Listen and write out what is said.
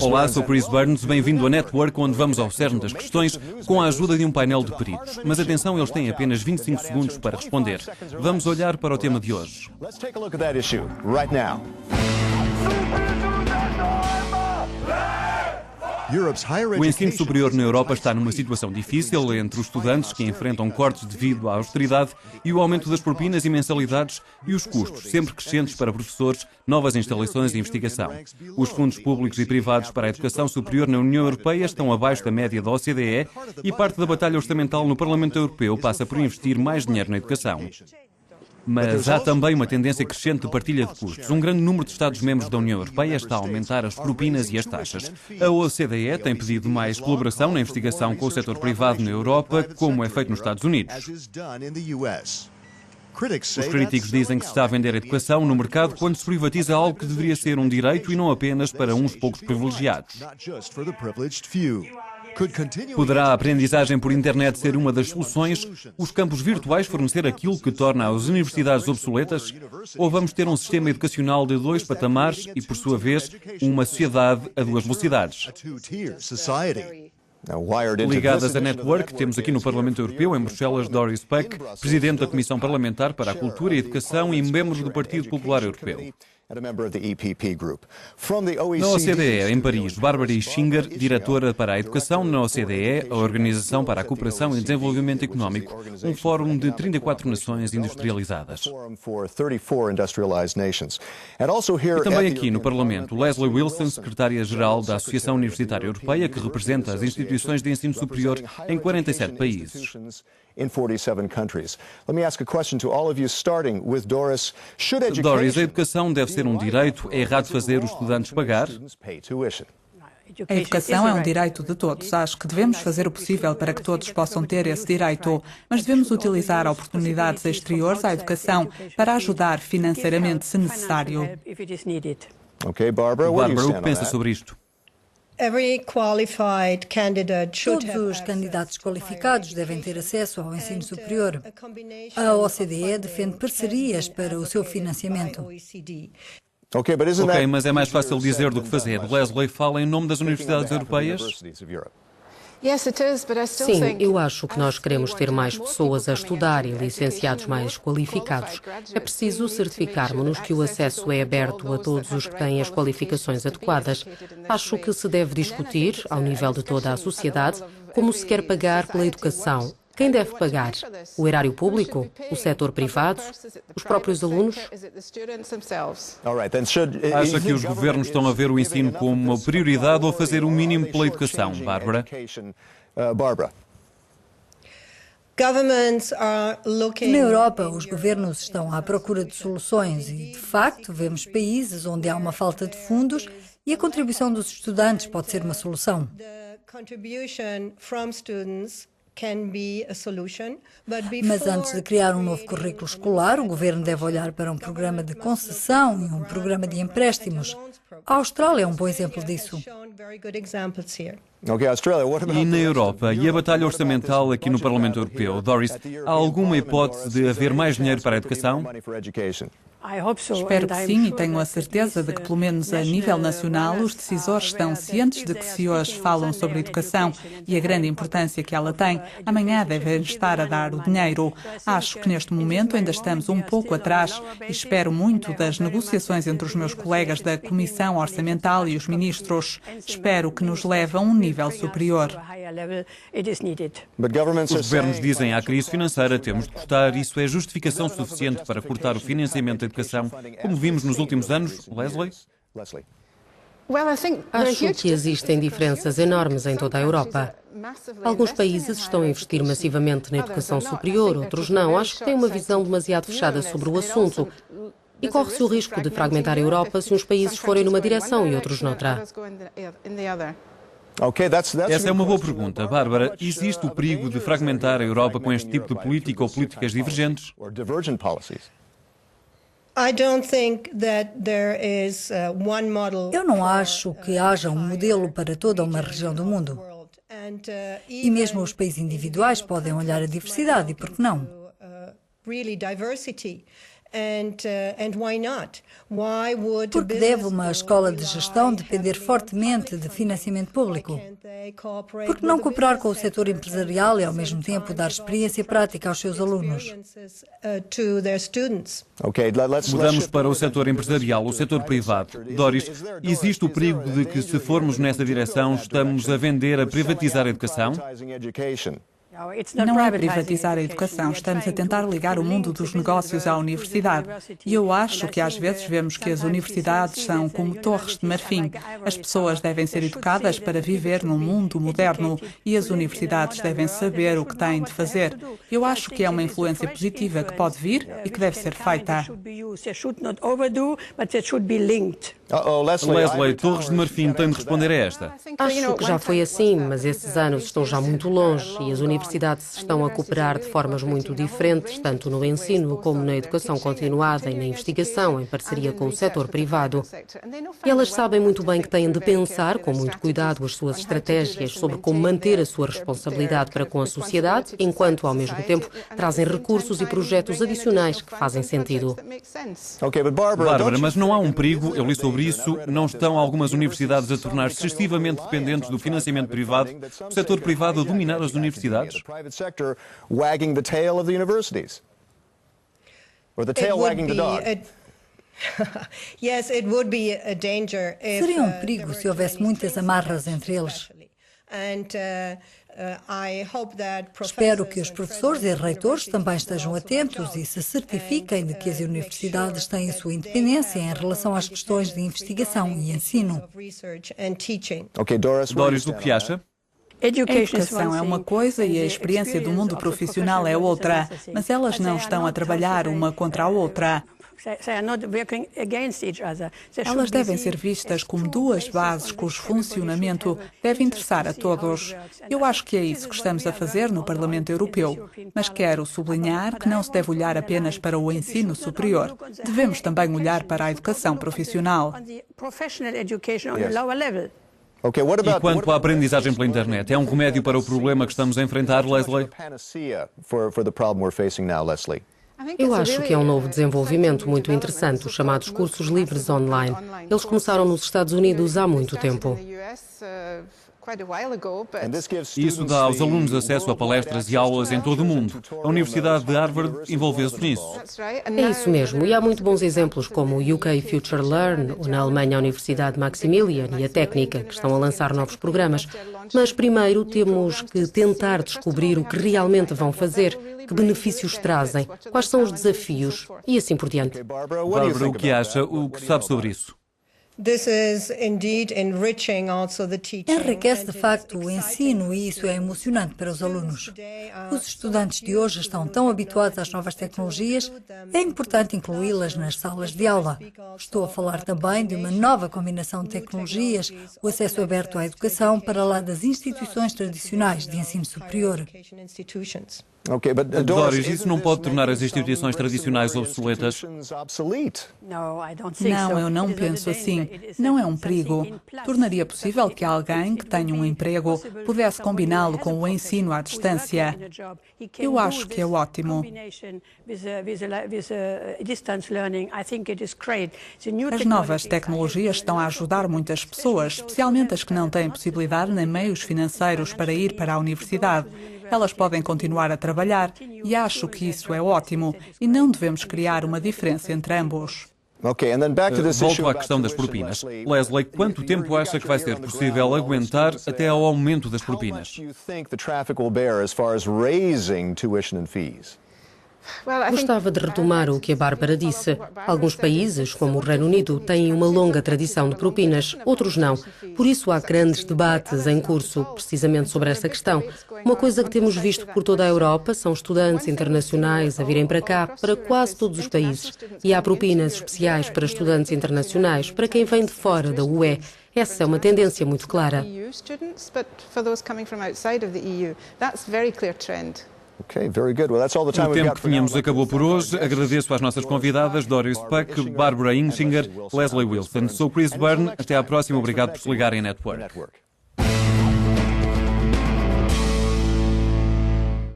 Olá, sou Chris Burns, bem-vindo a Network, onde vamos ao cerne das questões com a ajuda de um painel de peritos. Mas atenção, eles têm apenas 25 segundos para responder. Vamos olhar para o tema de hoje. O ensino superior na Europa está numa situação difícil entre os estudantes que enfrentam cortes devido à austeridade e o aumento das propinas e mensalidades e os custos sempre crescentes para professores, novas instalações e investigação. Os fundos públicos e privados para a educação superior na União Europeia estão abaixo da média da OCDE e parte da batalha orçamental no Parlamento Europeu passa por investir mais dinheiro na educação. Mas há também uma tendência crescente de partilha de custos. Um grande número de Estados-membros da União Europeia está a aumentar as propinas e as taxas. A OCDE tem pedido mais colaboração na investigação com o setor privado na Europa, como é feito nos Estados Unidos. Os críticos dizem que se está a vender a educação no mercado quando se privatiza algo que deveria ser um direito e não apenas para uns poucos privilegiados. Poderá a aprendizagem por internet ser uma das soluções? Os campos virtuais fornecer aquilo que torna as universidades obsoletas? Ou vamos ter um sistema educacional de dois patamares e, por sua vez, uma sociedade a duas velocidades? Ligadas à Network, temos aqui no Parlamento Europeu, em Bruxelas, Doris Pack, Presidente da Comissão Parlamentar para a Cultura e Educação e membro do Partido Popular Europeu. Na OCDE, em Paris, Barbara Ischinger, diretora para a Educação na OCDE, a Organização para a Cooperação e Desenvolvimento Económico, um fórum de 34 nações industrializadas. E também aqui no Parlamento, Leslie Wilson, secretária-geral da Associação Universitária Europeia, que representa as instituições de ensino superior em 47 países. Doris, a educação deve ser um direito? É errado fazer os estudantes pagar? A educação é um direito de todos. Acho que devemos fazer o possível para que todos possam ter esse direito, mas devemos utilizar oportunidades exteriores à educação para ajudar financeiramente, se necessário. Bárbara, o que pensa sobre isto? Todos os candidatos qualificados devem ter acesso ao ensino superior. A OCDE defende parcerias para o seu financiamento. Ok, mas é mais fácil dizer do que fazer. Leslie fala em nome das universidades europeias? Sim, eu acho que nós queremos ter mais pessoas a estudar e licenciados mais qualificados. É preciso certificarmos-nos que o acesso é aberto a todos os que têm as qualificações adequadas. Acho que se deve discutir, ao nível de toda a sociedade, como se quer pagar pela educação. Quem deve pagar? O erário público? O setor privado? Os próprios alunos? Acha que os governos estão a ver o ensino como uma prioridade ou a fazer o mínimo pela educação, Bárbara? Na Europa, os governos estão à procura de soluções e, de facto, vemos países onde há uma falta de fundos e a contribuição dos estudantes pode ser uma solução. Mas antes de criar um novo currículo escolar, o governo deve olhar para um programa de concessão e um programa de empréstimos. A Austrália é um bom exemplo disso. E na Europa? E a batalha orçamental aqui no Parlamento Europeu? Doris, há alguma hipótese de haver mais dinheiro para a educação? Espero que sim e tenho a certeza de que, pelo menos a nível nacional, os decisores estão cientes de que se hoje falam sobre educação e a grande importância que ela tem, amanhã devem estar a dar o dinheiro. Acho que neste momento ainda estamos um pouco atrás e espero muito das negociações entre os meus colegas da Comissão Orçamental e os ministros. Espero que nos leve a um nível superior. Os governos dizem há crise financeira, temos de cortar. Isso é justificação suficiente para cortar o financiamento da educação, como vimos nos últimos anos, Leslie? Acho que existem diferenças enormes em toda a Europa. Alguns países estão a investir massivamente na educação superior, outros não. Acho que têm uma visão demasiado fechada sobre o assunto. E corre-se o risco de fragmentar a Europa se uns países forem numa direção e outros noutra. Essa é uma boa pergunta. Bárbara, existe o perigo de fragmentar a Europa com este tipo de política ou políticas divergentes? Eu não acho que haja um modelo para toda uma região do mundo. E mesmo os países individuais podem olhar a diversidade, e por que não? Porque deve uma escola de gestão depender fortemente de financiamento público? Porque não cooperar com o setor empresarial e, ao mesmo tempo, dar experiência prática aos seus alunos? Mudamos para o setor empresarial, o setor privado. Doris, existe o perigo de que, se formos nessa direção, estamos a vender, a privatizar a educação? Não é privatizar a educação, estamos a tentar ligar o mundo dos negócios à universidade. E eu acho que às vezes vemos que as universidades são como torres de marfim. As pessoas devem ser educadas para viver num mundo moderno e as universidades devem saber o que têm de fazer. Eu acho que é uma influência positiva que pode vir e que deve ser feita. Leslie, Torres de Marfim tem de responder a esta. Acho que já foi assim, mas esses anos estão já muito longe e as universidades estão a cooperar de formas muito diferentes, tanto no ensino como na educação continuada e na investigação, em parceria com o setor privado. E elas sabem muito bem que têm de pensar com muito cuidado as suas estratégias sobre como manter a sua responsabilidade para com a sociedade, enquanto, ao mesmo tempo, trazem recursos e projetos adicionais que fazem sentido. Bárbara, mas não há um perigo, eu li sobre isso, não estão algumas universidades a tornar-se excessivamente dependentes do financiamento privado, o setor privado a dominar as universidades? Seria um perigo se houvesse muitas amarras entre eles. Espero que os professores e reitores também estejam atentos e se certifiquem de que as universidades têm a sua independência em relação às questões de investigação e ensino. Doris, o que acha? A educação é uma coisa e a experiência do mundo profissional é outra, mas elas não estão a trabalhar uma contra a outra. Elas devem ser vistas como duas bases cujo funcionamento deve interessar a todos. Eu acho que é isso que estamos a fazer no Parlamento Europeu, mas quero sublinhar que não se deve olhar apenas para o ensino superior. Devemos também olhar para a educação profissional. E quanto à aprendizagem pela internet, é um remédio para o problema que estamos a enfrentar, Leslie? Eu acho que é um novo desenvolvimento muito interessante, os chamados cursos livres online. Eles começaram nos Estados Unidos há muito tempo. Isso dá aos alunos acesso a palestras e aulas em todo o mundo. A Universidade de Harvard envolveu-se nisso. É isso mesmo, e há muito bons exemplos como o UK Future Learn, ou na Alemanha a Universidade Maximilian e a Técnica, que estão a lançar novos programas. Mas primeiro temos que tentar descobrir o que realmente vão fazer, que benefícios trazem, quais são os desafios e assim por diante. Bárbara, o que acha? O que sabe sobre isso? Enriquece de facto o ensino e isso é emocionante para os alunos. Os estudantes de hoje estão tão habituados às novas tecnologias, é importante incluí-las nas salas de aula. Estou a falar também de uma nova combinação de tecnologias, o acesso aberto à educação para lá das instituições tradicionais de ensino superior. Doris, isso não pode tornar as instituições tradicionais obsoletas? Não, eu não penso assim. Não é um perigo. Tornaria possível que alguém que tenha um emprego pudesse combiná-lo com o ensino à distância. Eu acho que é ótimo. As novas tecnologias estão a ajudar muitas pessoas, especialmente as que não têm possibilidade nem meios financeiros para ir para a universidade. Elas podem continuar a trabalhar e acho que isso é ótimo e não devemos criar uma diferença entre ambos. Volto à questão das propinas. Leslie, quanto tempo acha que vai ser possível aguentar até ao aumento das propinas? Gostava de retomar o que a Bárbara disse. Alguns países, como o Reino Unido, têm uma longa tradição de propinas, outros não. Por isso há grandes debates em curso, precisamente sobre essa questão. Uma coisa que temos visto por toda a Europa são estudantes internacionais a virem para cá, para quase todos os países. E há propinas especiais para estudantes internacionais, para quem vem de fora da UE. Essa é uma tendência muito clara. O tempo que tínhamos acabou por hoje. Agradeço às nossas convidadas, Doris Puck, Bárbara Inschinger, Leslie Wilson. Sou Chris Byrne. Até à próxima. Obrigado por se ligarem à Network.